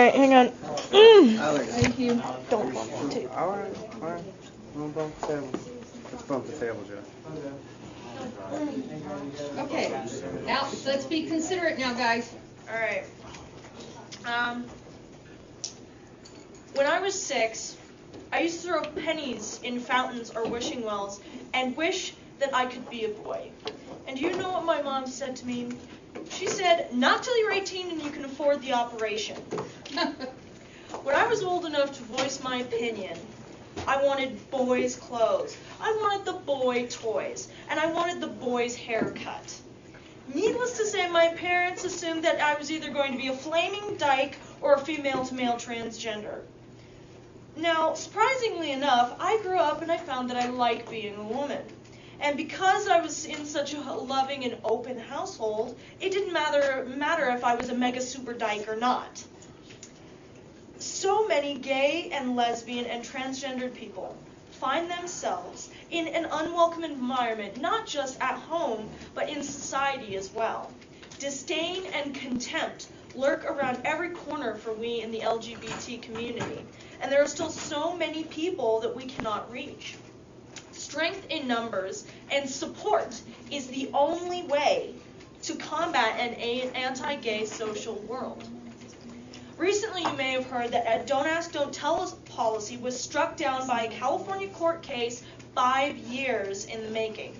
Alright, hang on. Alex. Thank you. Don't bump the table. Alright. Don't bump the table. Let's bump the table, Jeff. Okay, Alex, let's be considerate now, guys. Alright. When I was 6, I used to throw pennies in fountains or wishing wells and wish that I could be a boy. And do you know what my mom said to me? She said, not till you're 18 and you can afford the operation. When I was old enough to voice my opinion, I wanted boys' clothes, I wanted the boy toys, and I wanted the boys' haircut. Needless to say, my parents assumed that I was either going to be a flaming dyke or a female-to-male transgender. Now, surprisingly enough, I grew up and I found that I like being a woman. And because I was in such a loving and open household, it didn't matter if I was a mega super dyke or not. So many gay and lesbian and transgendered people find themselves in an unwelcome environment, not just at home, but in society as well. Disdain and contempt lurk around every corner for we in the LGBT community, and there are still so many people that we cannot reach. Strength in numbers and support is the only way to combat an anti-gay social world. Recently, you may have heard that a Don't Ask, Don't Tell Us policy was struck down by a California court case 5 years in the making.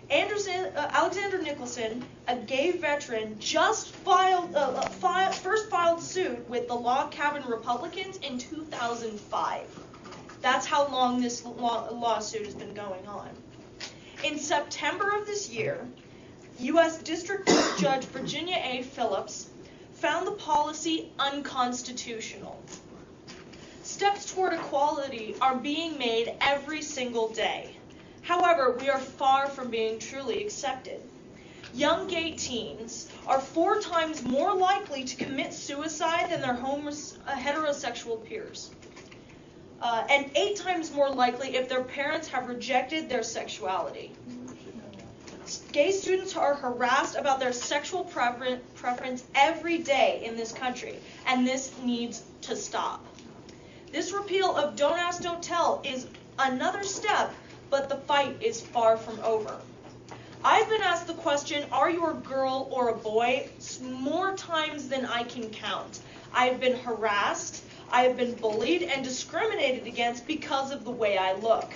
Alexander Nicholson, a gay veteran, just first filed suit with the Log Cabin Republicans in 2005. That's how long this lawsuit has been going on. In September of this year, U.S. District Court Judge Virginia A. Phillips found the policy unconstitutional. Steps toward equality are being made every single day. However, we are far from being truly accepted. Young gay teens are 4 times more likely to commit suicide than their heterosexual peers. And 8 times more likely if their parents have rejected their sexuality. Gay students are harassed about their sexual preference every day in this country, and this needs to stop. This repeal of Don't Ask, Don't Tell is another step, but the fight is far from over. I've been asked the question, are you a girl or a boy? More times than I can count. I've been harassed, I have been bullied and discriminated against because of the way I look.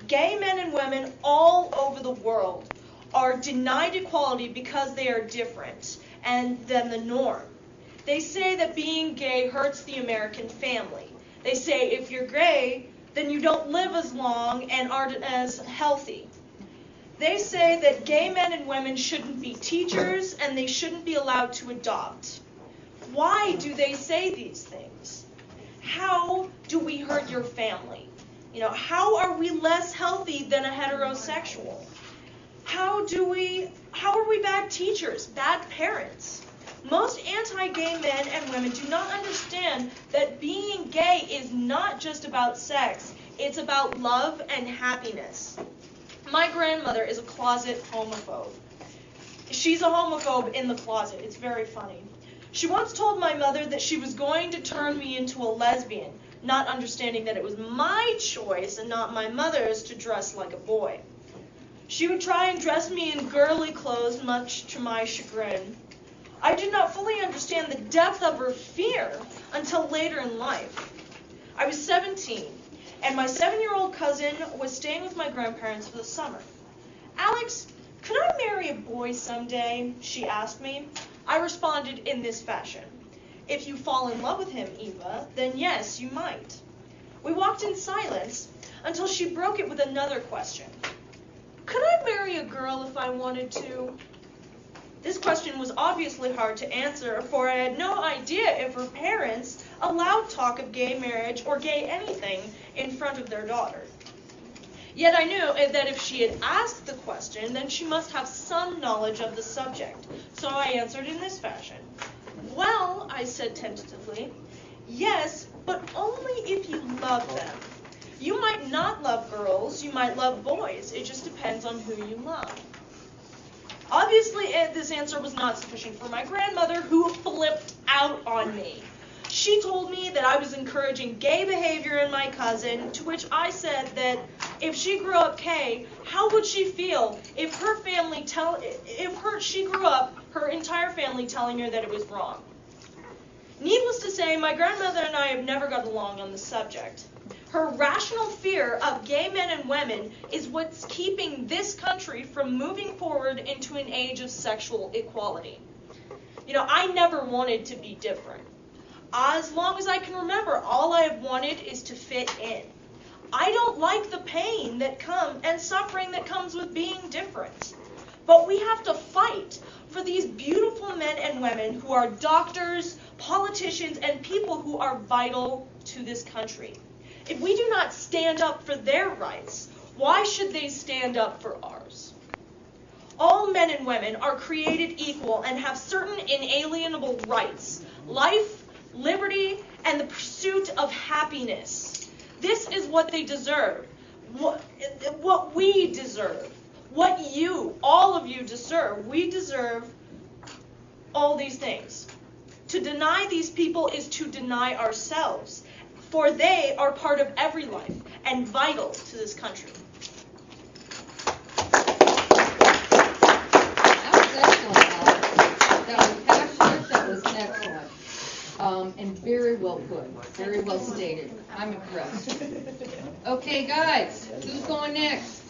Gay men and women all over the world are denied equality because they are different than the norm. They say that being gay hurts the American family. They say if you're gay, then you don't live as long and aren't as healthy. They say that gay men and women shouldn't be teachers and they shouldn't be allowed to adopt. Why do they say these things? How do we hurt your family? How are we less healthy than a heterosexual? How are we bad teachers, bad parents? Most anti-gay men and women do not understand that being gay is not just about sex, it's about love and happiness. My grandmother is a closet homophobe. She's a homophobe in the closet. It's very funny. She once told my mother that she was going to turn me into a lesbian, not understanding that it was my choice and not my mother's to dress like a boy. She would try and dress me in girly clothes, much to my chagrin. I did not fully understand the depth of her fear until later in life. I was 17, and my 7-year-old cousin was staying with my grandparents for the summer. "Alex, could I marry a boy someday?" she asked me. I responded in this fashion. "If you fall in love with him, Eva, then yes, you might." We walked in silence until she broke it with another question. "Could I marry a girl if I wanted to?" This question was obviously hard to answer, for I had no idea if her parents allowed talk of gay marriage or gay anything in front of their daughter. Yet I knew that if she had asked the question, then she must have some knowledge of the subject, so I answered in this fashion. "Well," I said tentatively, "yes, but only if you love them. You might not love girls, you might love boys, it just depends on who you love." Obviously, this answer was not sufficient for my grandmother, who flipped out on me. She told me that I was encouraging gay behavior in my cousin, to which I said that if she grew up gay, how would she feel if she grew up, her entire family telling her that it was wrong? Needless to say, my grandmother and I have never got along on the subject. Her rational fear of gay men and women is what's keeping this country from moving forward into an age of sexual equality. You know, I never wanted to be different. As long as I can remember, all I have wanted is to fit in. I don't like the pain and suffering that comes with being different. But we have to fight for these beautiful men and women who are doctors, politicians, and people who are vital to this country. If we do not stand up for their rights, why should they stand up for ours? All men and women are created equal and have certain inalienable rights: life, liberty, and the pursuit of happiness. This is what they deserve, what we deserve, what all of you deserve. We deserve all these things. To deny these people is to deny ourselves, for they are part of every life and vital to this country. That was excellent, Alix. That was passionate, that was excellent. And very well put, very well stated. I'm impressed. Okay, guys, who's going next?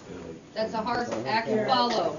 That's a hard act to follow.